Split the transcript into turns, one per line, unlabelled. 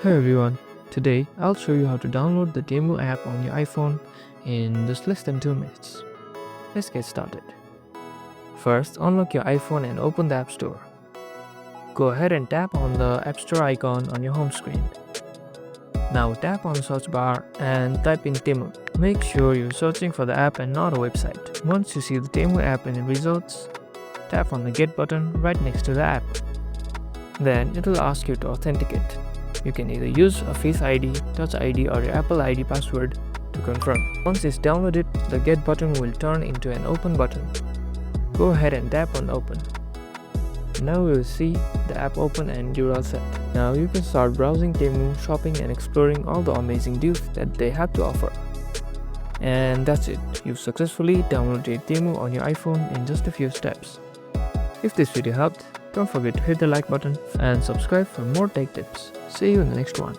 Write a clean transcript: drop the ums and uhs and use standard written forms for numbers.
Hey everyone, today I'll show you how to download the Temu app on your iPhone in just less than 2 minutes. Let's get started. First, unlock your iPhone and open the App Store. Go ahead and tap on the App Store icon on your home screen. Now tap on the search bar and type in Temu. Make sure you're searching for the app and not a website. Once you see the Temu app in the results, tap on the Get button right next to the app. Then it will ask you to authenticate. You can either use a Face ID, Touch ID or your Apple ID password to confirm. Once it's downloaded, the Get button will turn into an Open button. Go ahead and tap on Open. Now you will see the app open and you're all set. Now you can start browsing Temu, shopping and exploring all the amazing deals that they have to offer. And that's it. You've successfully downloaded Temu on your iPhone in just a few steps. If this video helped, don't forget to hit the like button and subscribe for more tech tips. See you in the next one.